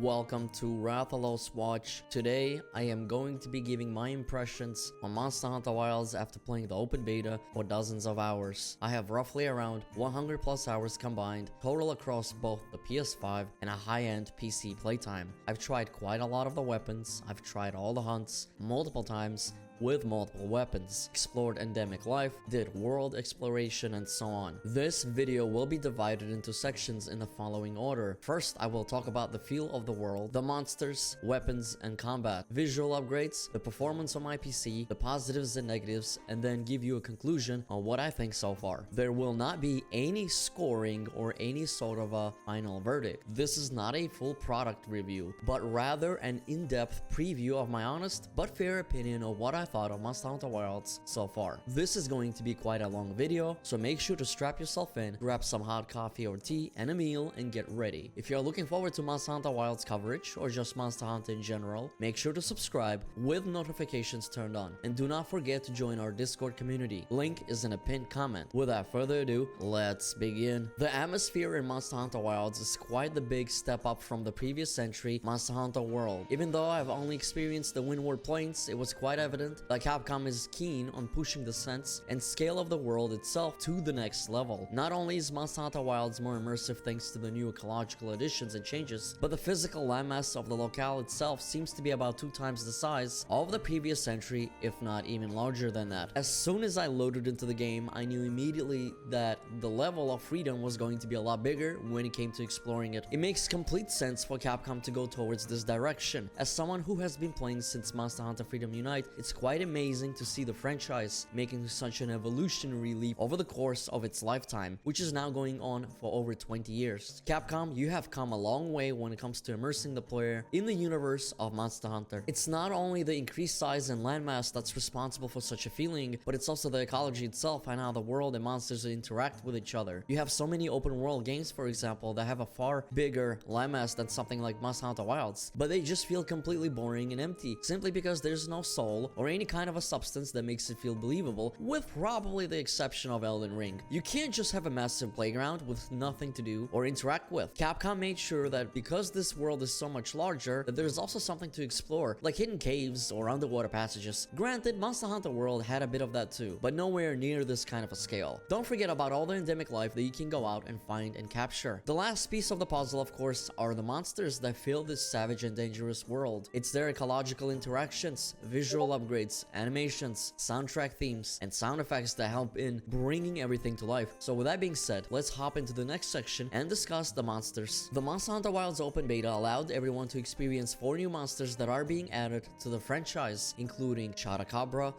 welcome to Rathalos Watch. Today, I am going to be giving my impressions on Monster Hunter Wilds after playing the open beta for dozens of hours. I have roughly around 100 plus hours combined, total across both the PS5 and a high-end PC playtime. I've tried quite a lot of the weapons, I've tried all the hunts multiple times, with multiple weapons, explored endemic life, did world exploration, and so on. This video will be divided into sections in the following order. First, I will talk about the feel of the world, the monsters, weapons, and combat, visual upgrades, the performance on my PC, the positives and negatives, and then give you a conclusion on what I think so far. There will not be any scoring or any sort of a final verdict. This is not a full product review, but rather an in-depth preview of my honest but fair opinion of what I thought of Monster Hunter Wilds so far. This is going to be quite a long video, so make sure to strap yourself in, grab some hot coffee or tea and a meal, and get ready. If you're looking forward to Monster Hunter Wilds coverage or just Monster Hunter in general, make sure to subscribe with notifications turned on, and do not forget to join our Discord community. Link is in a pinned comment. Without further ado, let's begin. The atmosphere in Monster Hunter Wilds is quite the big step up from the previous entry, Monster Hunter World. Even though I've only experienced the Windward Plains, it was quite evident that Capcom is keen on pushing the sense and scale of the world itself to the next level. Not only is Monster Hunter Wilds more immersive thanks to the new ecological additions and changes, but the physical landmass of the locale itself seems to be about 2 times the size of the previous entry, if not even larger than that. As soon as I loaded into the game, I knew immediately that the level of freedom was going to be a lot bigger when it came to exploring it. It makes complete sense for Capcom to go towards this direction. As someone who has been playing since Monster Hunter Freedom Unite, it's quite amazing to see the franchise making such an evolutionary leap over the course of its lifetime, which is now going on for over 20 years. Capcom, you have come a long way when it comes to immersing the player in the universe of Monster Hunter. It's not only the increased size and landmass that's responsible for such a feeling, but it's also the ecology itself and how the world and monsters interact with each other. You have so many open world games, for example, that have a far bigger landmass than something like Monster Hunter Wilds, but they just feel completely boring and empty, simply because there's no soul or any kind of a substance that makes it feel believable, with probably the exception of Elden Ring. You can't just have a massive playground with nothing to do or interact with. Capcom made sure that because this world is so much larger, that there's also something to explore, like hidden caves or underwater passages. Granted, Monster Hunter World had a bit of that too, but nowhere near this kind of a scale. Don't forget about all the endemic life that you can go out and find and capture. The last piece of the puzzle, of course, are the monsters that fill this savage and dangerous world. It's their ecological interactions, visual upgrades, animations, soundtrack themes, and sound effects that help in bringing everything to life. So with that being said, let's hop into the next section and discuss the monsters. The Monster Hunter Wilds open beta allowed everyone to experience 4 new monsters that are being added to the franchise, including Chatacabra,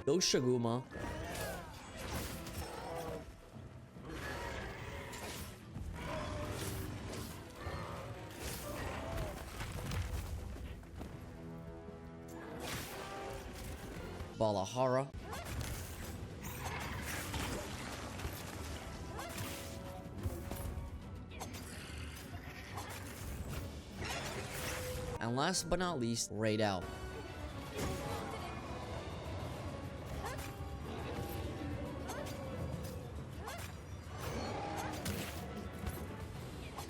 Doshaguma, Balahara, and last but not least, Rathalos.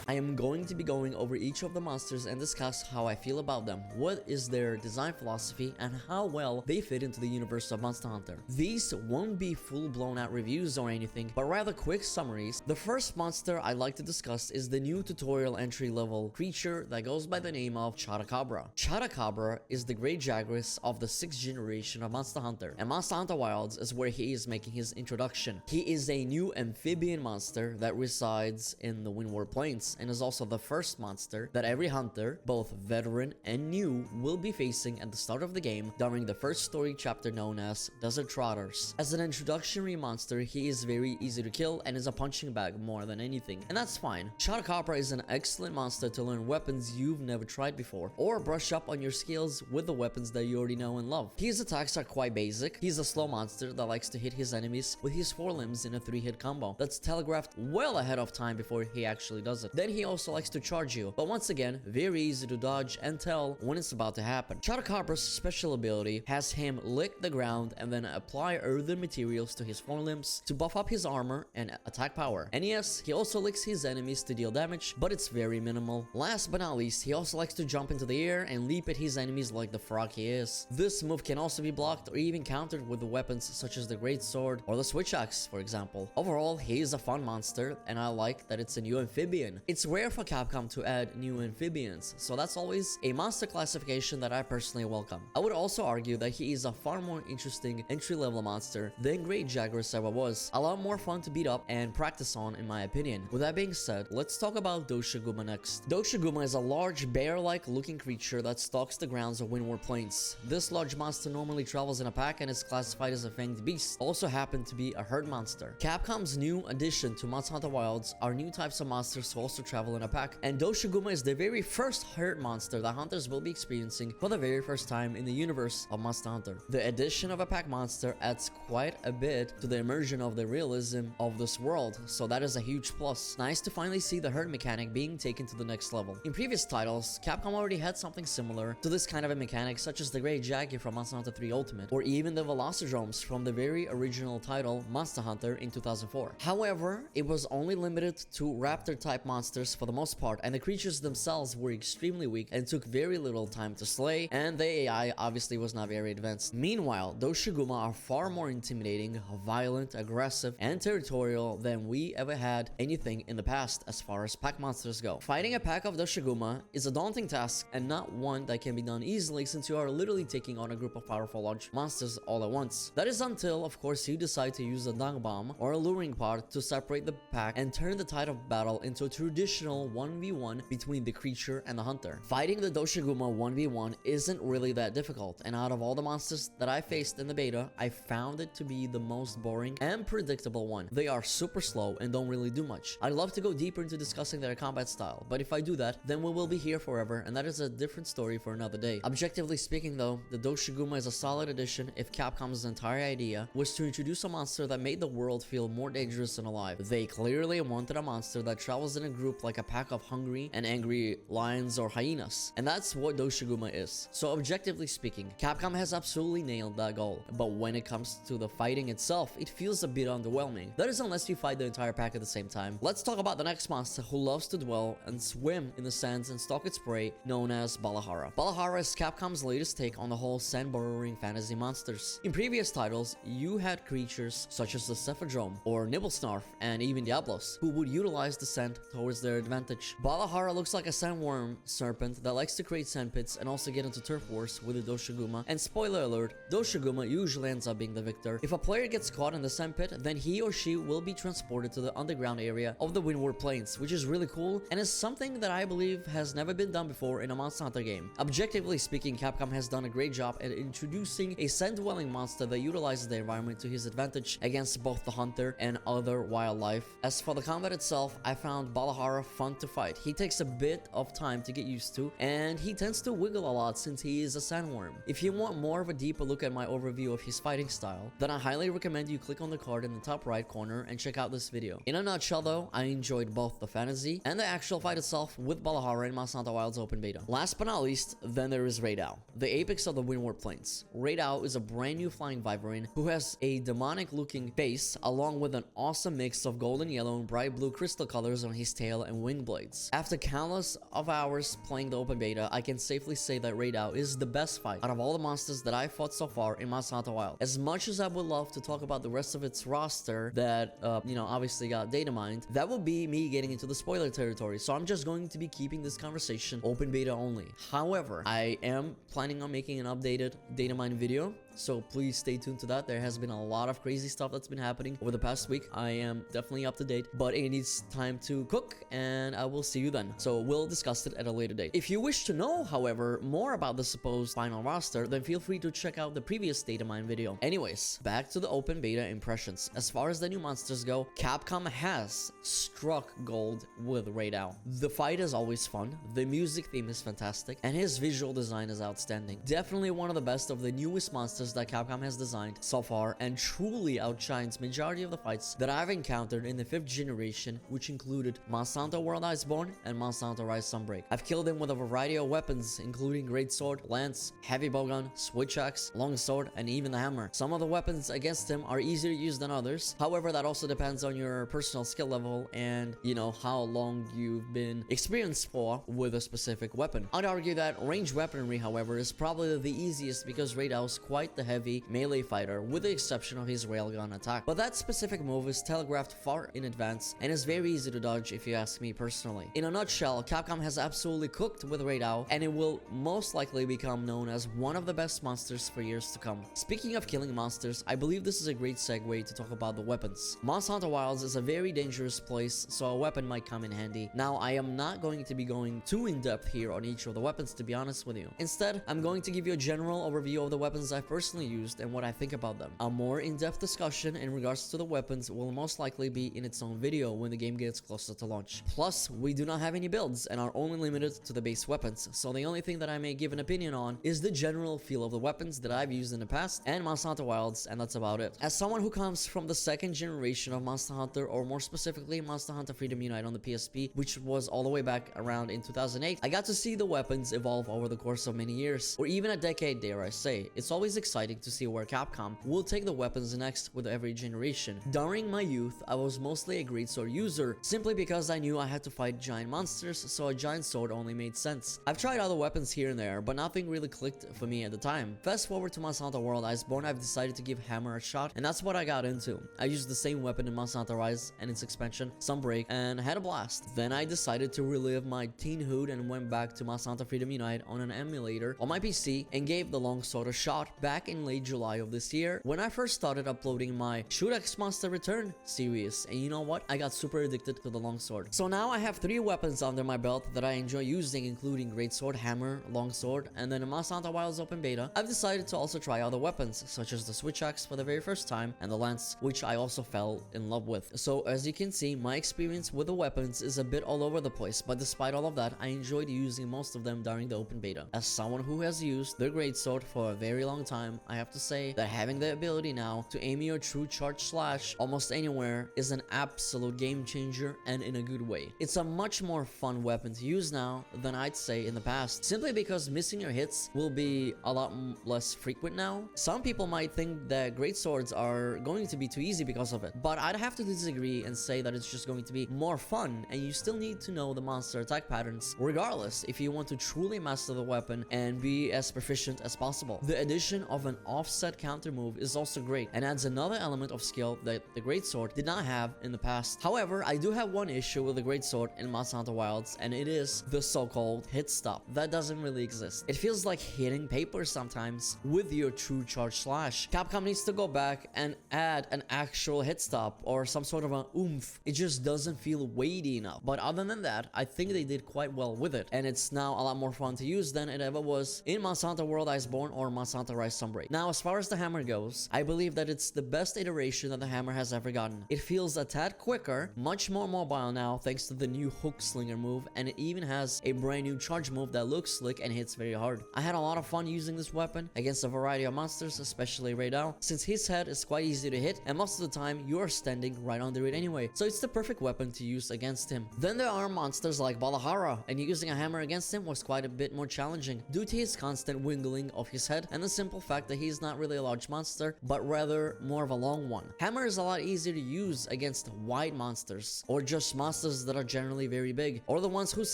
I am going to be going over each of the monsters and discuss how I feel about them, what is their design philosophy, and how well they fit into the universe of Monster Hunter. These won't be full-blown out reviews or anything, but rather quick summaries. The first monster I'd like to discuss is the new tutorial entry-level creature that goes by the name of Chatacabra. Chatacabra is the Great Jaguars of the 6th generation of Monster Hunter, and Monster Hunter Wilds is where he is making his introduction. He is a new amphibian monster that resides in the Windward Plains, and is also the first monster that every hunter, both veteran and new, will be facing at the start of the game during the first story chapter known as Desert Trotters. As an introductory monster, he is very easy to kill and is a punching bag more than anything, and that's fine. Chatacabra is an excellent monster to learn weapons you've never tried before, or brush up on your skills with the weapons that you already know and love. His attacks are quite basic. He's a slow monster that likes to hit his enemies with his forelimbs in a 3-hit combo that's telegraphed well ahead of time before he actually does it. then he also likes to charge you, but once again, very easy to dodge and tell when it's about to happen. Chatacabra's special ability has him lick the ground and then apply earthen materials to his forelimbs to buff up his armor and attack power. And yes, he also licks his enemies to deal damage, but it's very minimal. Last but not least, he also likes to jump into the air and leap at his enemies like the frog he is. This move can also be blocked or even countered with weapons such as the great sword or the switch axe, for example. Overall, he is a fun monster, and I like that it's a new amphibian. It's rare for Capcom to add new amphibians, so that's always a monster classification that I personally welcome. I would also argue that he is a far more interesting entry-level monster than Great Jaguar ever was. A lot more fun to beat up and practice on, in my opinion. With that being said, let's talk about Doshaguma next. Doshaguma is a large bear-like looking creature that stalks the grounds of Windward Plains. This large monster normally travels in a pack and is classified as a fanged beast. Also happened to be a herd monster. Capcom's new addition to Monster Hunter Wilds are new types of monsters who also travel in a pack, and Doshaguma is the very first herd monster that hunters will be experiencing for the very first time in the universe of Monster Hunter. The addition of a pack monster adds quite a bit to the immersion of the realism of this world, so that is a huge plus. Nice to finally see the herd mechanic being taken to the next level. In previous titles, Capcom already had something similar to this kind of a mechanic, such as the Great Jaguar from Monster Hunter 3 Ultimate, or even the Velocidromes from the very original title Monster Hunter in 2004. However, it was only limited to raptor-type monsters for the most part, and the creatures themselves were extremely weak and took very little time to slay, and the AI obviously was not very advanced. Meanwhile, Doshaguma are far more intimidating, violent, aggressive, and territorial than we ever had anything in the past as far as pack monsters go. Fighting a pack of Doshaguma is a daunting task and not one that can be done easily, since you are literally taking on a group of powerful large monsters all at once. That is until, of course, you decide to use a dung bomb or a luring pod to separate the pack and turn the tide of battle into a traditional 1v1 between the creature and the hunter. Fighting the Doshaguma 1v1 isn't really that difficult, and out of all the monsters that I faced in the beta, I found it to be the most boring and predictable one. They are super slow and don't really do much. I'd love to go deeper into discussing their combat style, but if I do that, then we will be here forever, and that is a different story for another day. Objectively speaking though, the Doshaguma is a solid addition if Capcom's entire idea was to introduce a monster that made the world feel more dangerous and alive. They clearly wanted a monster that travels in a group like a pack of hungry and angry lions or hyenas, and that's what Doshaguma is. So objectively speaking, Capcom has absolutely nailed that goal, but when it comes to the fighting itself, it feels a bit underwhelming. That is unless you fight the entire pack at the same time. Let's talk about the next monster who loves to dwell and swim in the sands and stalk its prey, known as Balahara. Balahara is Capcom's latest take on the whole sand-burrowing fantasy monsters. In previous titles, you had creatures such as the Cephadrome or Nibblesnarf and even Diablos who would utilize the sand towards their advantage. Balahara looks like a sandworm serpent that likes to create sand pits and also get into turf wars with the Doshaguma, and spoiler alert, Doshaguma usually ends up being the victor. If a player gets caught in the sand pit, then he or she will be transported to the underground area of the Windward Plains, which is really cool and is something that I believe has never been done before in a Monster Hunter game. Objectively speaking, Capcom has done a great job at introducing a sand-dwelling monster that utilizes the environment to his advantage against both the hunter and other wildlife. As for the combat itself, I found Balahara fun to fight. He takes a bit of time to get used to, and he tends to wiggle a lot since he is a sandworm. If you want more of a deeper look at my overview of his fighting style, then I highly recommend you click on the card in the top right corner and check out this video. In a nutshell though, I enjoyed both the fantasy and the actual fight itself with Balahara in Monster Hunter Wilds open beta. Last but not least, then there is Rathalos, the apex of the Windward Plains. Rathalos is a brand new flying Wyvern who has a demonic looking face along with an awesome mix of golden yellow and bright blue crystal colors on his tail and wing blades. After countless of hours playing the open beta, I can safely say that Rathalos is the best fight out of all the monsters that I fought so far in Monster Hunter Wilds. As much as I would love to talk about the rest of its roster that, obviously got data mined, that would be me getting into the spoiler territory, so I'm just going to be keeping this conversation open beta only. However, I am planning on making an updated data mine video, so please stay tuned to that. There has been a lot of crazy stuff that's been happening over the past week. I am definitely up to date, but it needs time to cook, and I will see you then. So we'll discuss it at a later date. If you wish to know, however, more about the supposed final roster, then feel free to check out the previous data mine video. Anyways, back to the open beta impressions. As far as the new monsters go, Capcom has struck gold with Rathalos. The fight is always fun, the music theme is fantastic, and his visual design is outstanding. Definitely one of the best of the newest monsters monsters that Capcom has designed so far and truly outshines majority of the fights that I've encountered in the 5th generation, which included Monster Hunter World Iceborne and Monster Hunter Rise Sunbreak. I've killed him with a variety of weapons, including greatsword, lance, heavy bowgun, switch axe, longsword, and even the hammer. Some of the weapons against him are easier to use than others. However, that also depends on your personal skill level and, you know, how long you've been experienced for with a specific weapon. I'd argue that ranged weaponry, however, is probably the easiest because Rathalos quite the heavy melee fighter, with the exception of his railgun attack. But that specific move is telegraphed far in advance and is very easy to dodge if you ask me personally. In a nutshell, Capcom has absolutely cooked with Rathalos, and it will most likely become known as one of the best monsters for years to come. Speaking of killing monsters, I believe this is a great segue to talk about the weapons. Monster Hunter Wilds is a very dangerous place, so a weapon might come in handy. Now, I am not going to be going too in-depth here on each of the weapons, to be honest with you. Instead, I'm going to give you a general overview of the weapons I've personally used and what I think about them. A more in-depth discussion in regards to the weapons will most likely be in its own video when the game gets closer to launch. Plus, we do not have any builds and are only limited to the base weapons, so the only thing that I may give an opinion on is the general feel of the weapons that I've used in the past and Monster Hunter Wilds, and that's about it. As someone who comes from the 2nd generation of Monster Hunter, or more specifically Monster Hunter Freedom Unite on the PSP, which was all the way back around in 2008, I got to see the weapons evolve over the course of many years, or even a decade, dare I say. It's always exciting to see where Capcom will take the weapons next with every generation. During my youth, I was mostly a greatsword user, simply because I knew I had to fight giant monsters, so a giant sword only made sense. I've tried other weapons here and there, but nothing really clicked for me at the time. Fast forward to Monster Hunter World Iceborne, I've decided to give Hammer a shot, and that's what I got into. I used the same weapon in Monster Hunter Rise and its expansion, Sunbreak, and had a blast. Then I decided to relive my teenhood and went back to Monster Hunter Freedom Unite on an emulator on my PC and gave the longsword a shot back in late July of this year when I first started uploading my Shoot X Monster Return series, and you know what? I got super addicted to the longsword. So now I have 3 weapons under my belt that I enjoy using, including greatsword, hammer, longsword, and then in Monster Hunter Wilds Open Beta, I've decided to also try other weapons, such as the switch axe for the very first time, and the lance, which I also fell in love with. So as you can see, my experience with the weapons is a bit all over the place, but despite all of that, I enjoyed using most of them during the open beta. As someone who has used the greatsword for a very long time, I have to say that having the ability now to aim your true charge slash almost anywhere is an absolute game changer, and in a good way. It's a much more fun weapon to use now than I'd say in the past, simply because missing your hits will be a lot less frequent now. Some people might think that greatswords are going to be too easy because of it, but I'd have to disagree and say that it's just going to be more fun, and you still need to know the monster attack patterns regardless if you want to truly master the weapon and be as proficient as possible. The addition of an offset counter move is also great and adds another element of skill that the greatsword did not have in the past. However, I do have one issue with the greatsword in Monster Hunter Wilds, and it is the so-called hit stop. That doesn't really exist. It feels like hitting paper sometimes with your true charge slash. Capcom needs to go back and add an actual hit stop or some sort of a oomph. It just doesn't feel weighty enough. But other than that, I think they did quite well with it, and it's now a lot more fun to use than it ever was in Monster Hunter World Iceborne or Monster Hunter Rise Sunbreak. Now, as far as the hammer goes, I believe that it's the best iteration that the hammer has ever gotten. It feels a tad quicker, much more mobile now thanks to the new hook slinger move, and it even has a brand new charge move that looks slick and hits very hard. I had a lot of fun using this weapon against a variety of monsters, especially Rathalos, since his head is quite easy to hit and most of the time you're standing right under it anyway, so it's the perfect weapon to use against him. Then there are monsters like Balahara, and using a hammer against him was quite a bit more challenging due to his constant wiggling of his head and the simple fact that he's not really a large monster but rather more of a long one. Hammer is a lot easier to use against wide monsters, or just monsters that are generally very big, or the ones whose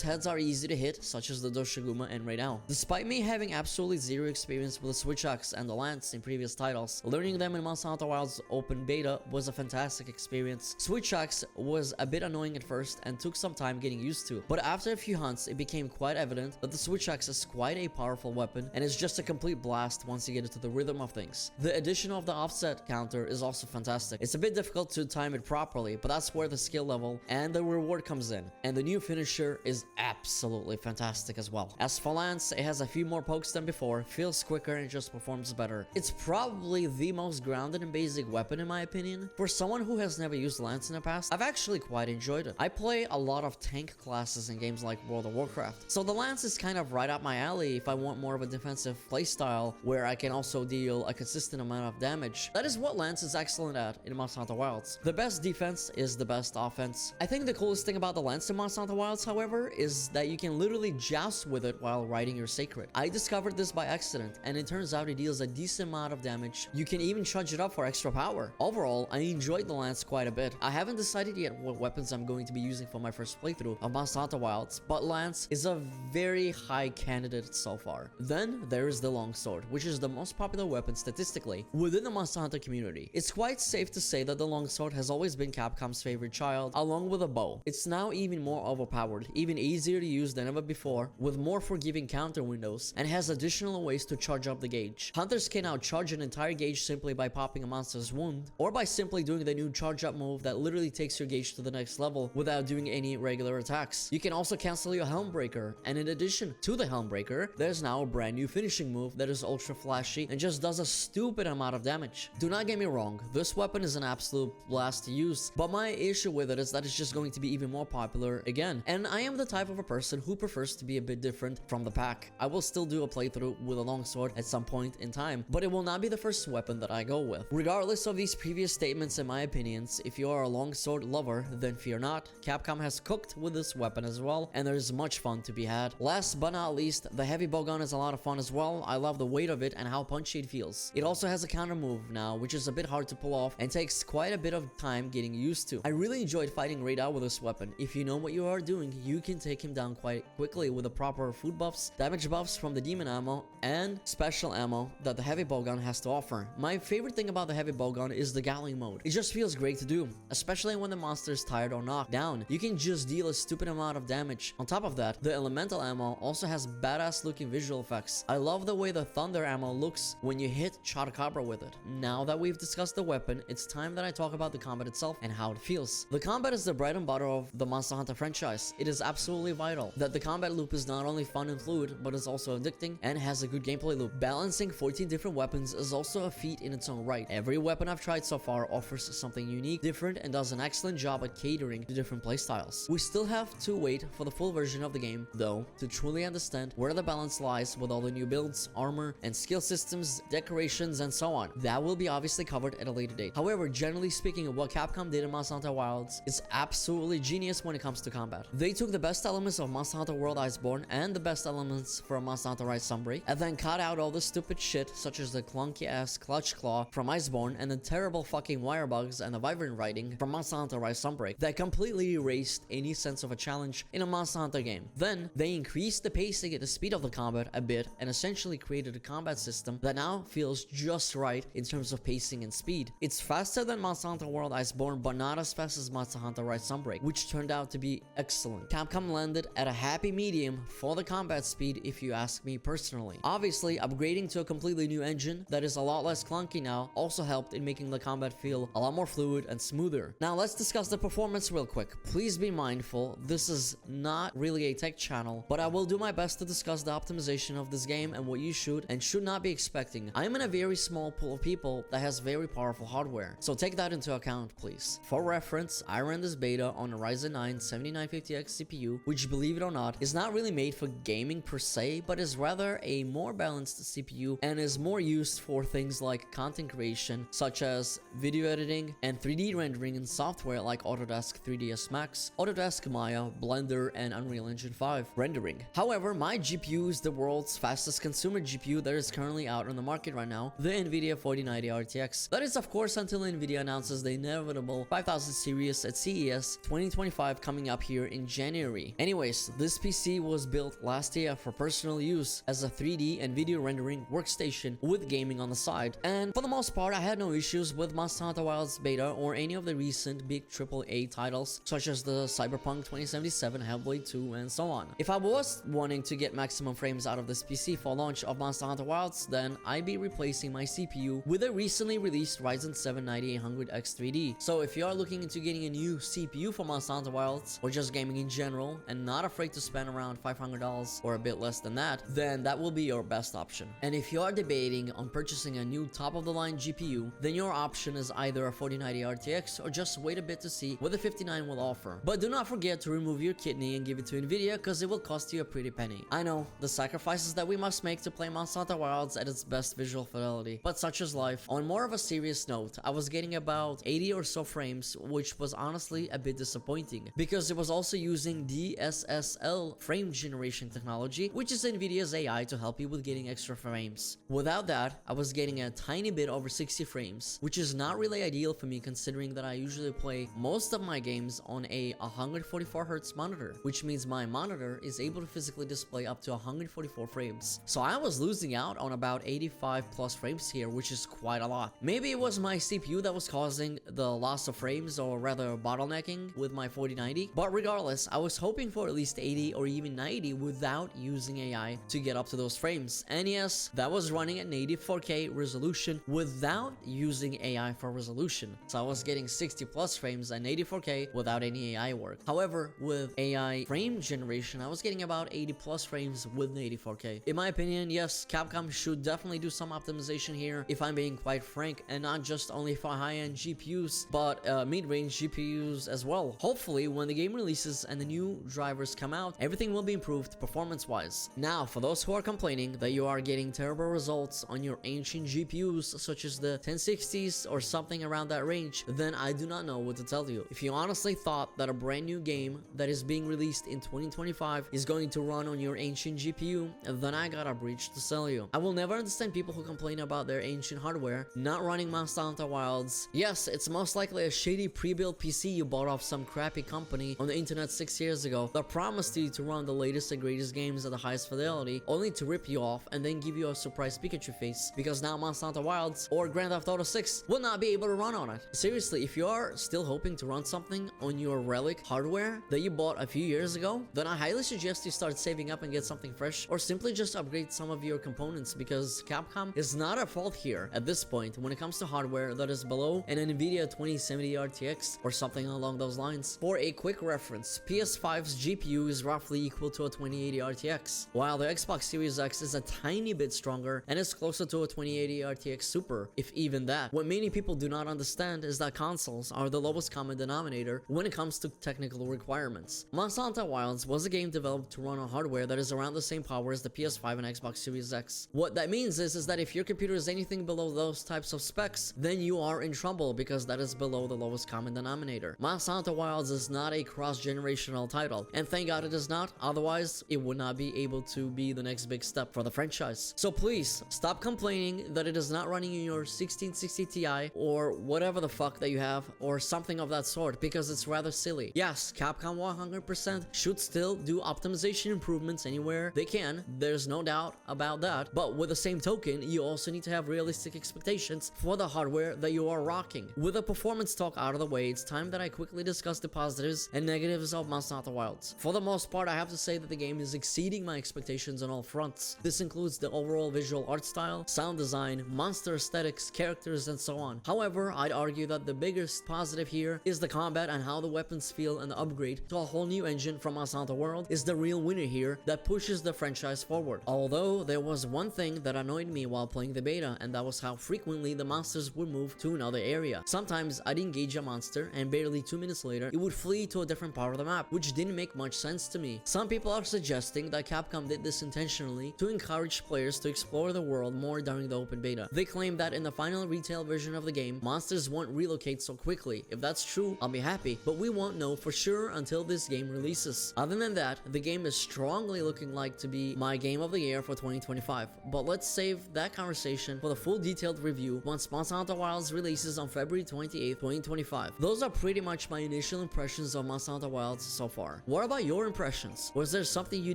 heads are easy to hit, such as the Doshaguma and Rathalos. Despite me having absolutely zero experience with the switch axe and the lance in previous titles, learning them in Monster Hunter Wilds Open Beta was a fantastic experience. Switch axe was a bit annoying at first and took some time getting used to, but after a few hunts it became quite evident that the switch axe is quite a powerful weapon and is just a complete blast once you get into the rhythm of things. The addition of the offset counter is also fantastic. It's a bit difficult to time it properly, but that's where the skill level and the reward comes in, and the new finisher is absolutely fantastic as well. As for lance, it has a few more pokes than before, feels quicker, and just performs better. It's probably the most grounded and basic weapon in my opinion. For someone who has never used lance in the past, I've actually quite enjoyed it. I play a lot of tank classes in games like World of Warcraft, so the lance is kind of right up my alley if I want more of a defensive playstyle where I can also deal a consistent amount of damage. That is what Lance is excellent at in Monster Hunter Wilds. The best defense is the best offense. I think the coolest thing about the Lance in Monster Hunter Wilds, however, is that you can literally joust with it while riding your Sacred. I discovered this by accident, and it turns out it deals a decent amount of damage. You can even charge it up for extra power. Overall, I enjoyed the Lance quite a bit. I haven't decided yet what weapons I'm going to be using for my first playthrough of Monster Hunter Wilds, but Lance is a very high candidate so far. Then there is the Longsword, which is the most popular weapon statistically within the Monster Hunter community. It's quite safe to say that the Longsword has always been Capcom's favorite child, along with a bow. It's now even more overpowered, even easier to use than ever before, with more forgiving counter windows, and has additional ways to charge up the gauge. Hunters can now charge an entire gauge simply by popping a monster's wound, or by simply doing the new charge up move that literally takes your gauge to the next level without doing any regular attacks. You can also cancel your Helm Breaker, and in addition to the Helm Breaker, there's now a brand new finishing move that is ultra flashy and just does a stupid amount of damage. Do not get me wrong, this weapon is an absolute blast to use, but my issue with it is that it's just going to be even more popular again, and I am the type of a person who prefers to be a bit different from the pack. I will still do a playthrough with a longsword at some point in time, but it will not be the first weapon that I go with. Regardless of these previous statements and my opinions, if you are a longsword lover, then fear not. Capcom has cooked with this weapon as well, and there's much fun to be had. Last but not least, the heavy bowgun is a lot of fun as well. I love the weight of it and how punchy it feels. It also has a counter move now, which is a bit hard to pull off and takes quite a bit of time getting used to. I really enjoyed fighting Radar with this weapon. If you know what you are doing, you can take him down quite quickly with the proper food buffs, damage buffs from the demon ammo, and special ammo that the heavy bowgun has to offer. My favorite thing about the heavy bowgun is the Gatling mode. It just feels great to do, especially when the monster is tired or knocked down. You can just deal a stupid amount of damage. On top of that, the elemental ammo also has badass looking visual effects. I love the way the thunder ammo looks when you hit Chatacabra with it. Now that we've discussed the weapon, it's time that I talk about the combat itself and how it feels. The combat is the bread and butter of the Monster Hunter franchise. It is absolutely vital that the combat loop is not only fun and fluid, but is also addicting and has a good gameplay loop. Balancing 14 different weapons is also a feat in its own right. Every weapon I've tried so far offers something unique, different, and does an excellent job at catering to different playstyles. We still have to wait for the full version of the game, though, to truly understand where the balance lies with all the new builds, armor, and skill systems, decorations, and so on. That will be obviously covered at a later date. However, generally speaking, what Capcom did in Monster Hunter Wilds is absolutely genius when it comes to combat. They took the best elements of Monster Hunter World Iceborne and the best elements from Monster Hunter Rise Sunbreak, and then cut out all the stupid shit such as the clunky ass Clutch Claw from Iceborne and the terrible fucking wire bugs and the Wyvern riding from Monster Hunter Rise Sunbreak that completely erased any sense of a challenge in a Monster Hunter game. Then they increased the pacing and the speed of the combat a bit and essentially created a combat system that now feels just right in terms of pacing and speed. It's faster than Monster Hunter World Iceborne, but not as fast as Monster Hunter Rise Sunbreak, which turned out to be excellent. Capcom landed at a happy medium for the combat speed if you ask me personally. Obviously, upgrading to a completely new engine that is a lot less clunky now also helped in making the combat feel a lot more fluid and smoother. Now let's discuss the performance real quick. Please be mindful, this is not really a tech channel, but I will do my best to discuss the optimization of this game and what you should and should not be expecting. I am in a very small pool of people that has very powerful hardware, so take that into account, please. For reference, I ran this beta on a Ryzen 9 7950X CPU, which, believe it or not, is not really made for gaming per se, but is rather a more balanced CPU and is more used for things like content creation, such as video editing and 3D rendering in software like Autodesk 3ds Max, Autodesk Maya, Blender, and Unreal Engine 5 rendering. However, my GPU is the world's fastest consumer GPU that is currently out on the market right now, the NVIDIA 4090 RTX. That is, of course, until NVIDIA announces the inevitable 5000 series at CES 2025 coming up here in January. Anyways, this PC was built last year for personal use as a 3D and video rendering workstation with gaming on the side, and for the most part I had no issues with Monster Hunter Wilds beta or any of the recent big AAA titles such as the Cyberpunk 2077, Hellblade 2, and so on. If I was wanting to get maximum frames out of this PC for launch of Monster Hunter Wilds, then I'd be replacing my CPU with a recently released Ryzen 7 9800X 3D. So if you are looking into getting a new CPU for Monster Hunter Wilds or just gaming in general and not afraid to spend around $500 or a bit less than that, then that will be your best option. And if you are debating on purchasing a new top-of-the-line GPU, then your option is either a 4090 RTX or just wait a bit to see what the 59 will offer. But do not forget to remove your kidney and give it to NVIDIA, because it will cost you a pretty penny. I know, the sacrifices that we must make to play Monster Hunter Wilds at its best visual fidelity. But such is life. On more of a serious note, I was getting about 80 or so frames, which was honestly a bit disappointing because it was also using DSSL frame generation technology, which is Nvidia's AI to help you with getting extra frames. Without that, I was getting a tiny bit over 60 frames, which is not really ideal for me considering that I usually play most of my games on a 144Hz monitor, which means my monitor is able to physically display up to 144 frames. So I was losing out on about 85 plus frames here, which is quite a lot. Maybe it was my CPU that was causing the loss of frames, or rather bottlenecking with my 4090, but regardless, I was hoping for at least 80 or even 90 without using AI to get up to those frames. And yes, that was running at native 4K resolution without using AI for resolution. So I was getting 60 plus frames at native 4K without any AI work. However, with AI frame generation, I was getting about 80 plus frames with native 4K. In my opinion, yes, Capcom should definitely do some optimization here, if I'm being quite frank, and not just only for high-end GPUs, but mid-range GPUs as well. Hopefully, when the game releases and the new drivers come out, everything will be improved performance-wise. Now, for those who are complaining that you are getting terrible results on your ancient GPUs, such as the 1060s or something around that range, then I do not know what to tell you. If you honestly thought that a brand new game that is being released in 2025 is going to run on your ancient GPU, then I got a breach to sell you. I will never understand people who complain about their ancient hardware not running Monster Hunter Wilds. Yes, it's most likely a shady pre-built PC you bought off some crappy company on the internet 6 years ago that promised you to run the latest and greatest games at the highest fidelity, only to rip you off and then give you a surprise Pikachu face because now Monster Hunter Wilds or Grand Theft Auto 6 will not be able to run on it. Seriously, if you are still hoping to run something on your relic hardware that you bought a few years ago, then I highly suggest you start saving up and get something fresh, or simply just upgrade some of your components, because Capcom is not at fault here at this point when it comes to hardware that is below an Nvidia 2070 RTX or something along those lines. For a quick reference, PS5's GPU is roughly equal to a 2080 RTX, while the Xbox Series X is a tiny bit stronger and is closer to a 2080 RTX Super, if even that. What many people do not understand is that consoles are the lowest common denominator when it comes to technical requirements. Monster Hunter Wilds was a game developed to run on hardware that is around the same power as the PS5 and Xbox Series X. What that means is that if your computer is anything below those types of specs, then you are in trouble because that is below the lowest common denominator. Monster Hunter Wilds is not a cross-generational title, and thank God it is not, otherwise it would not be able to be the next big step for the franchise. So please, stop complaining that it is not running in your 1660 Ti or whatever the fuck that you have, or something of that sort, because it's rather silly. Yes, Capcom 100% should still do optimization improvements anywhere they can, there's no doubt about that, but with the same token, you also need to have realistic expectations for the hardware that you are rocking. With the performance talk out of the way, it's time that I quickly discuss the positives and negatives of Monster Hunter Wilds. For the most part, I have to say that the game is exceeding my expectations on all fronts. This includes the overall visual art style, sound design, monster aesthetics, characters, and so on. However, I'd argue that the biggest positive here is the combat and how the weapons feel, and the upgrade to a whole new engine from Monster Hunter World is the real winner here that pushes the franchise forward. Although there was one thing that annoyed me while playing the beta, and that was how frequently the monsters would move to another area. Sometimes I'd engage a monster and barely 2 minutes later it would flee to a different part of the map, which didn't make much sense to me. Some people are suggesting that Capcom did this intentionally to encourage players to explore the world more during the open beta. They claim that in the final retail version of the game, monsters won't relocate so quickly. If that's true, I'll be happy, but we won't know for sure until this game releases. Other than that, the game is strongly looking like to be my game of the year for 2025, but let's save that conversation for the full detailed review once Monster Hunter Wilds releases on February 28th, 2025. Those are pretty much my initial impressions of Monster Hunter Wilds so far. What about your impressions? Was there something you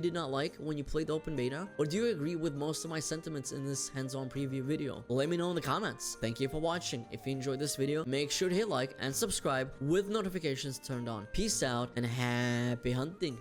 did not like when you played the open beta, or do you agree with most of my sentiments in this hands-on preview video? Let me know in the comments. Thank you for watching. If you enjoyed this video, make sure to hit like and subscribe with notifications turned on. Peace out and happy hunting.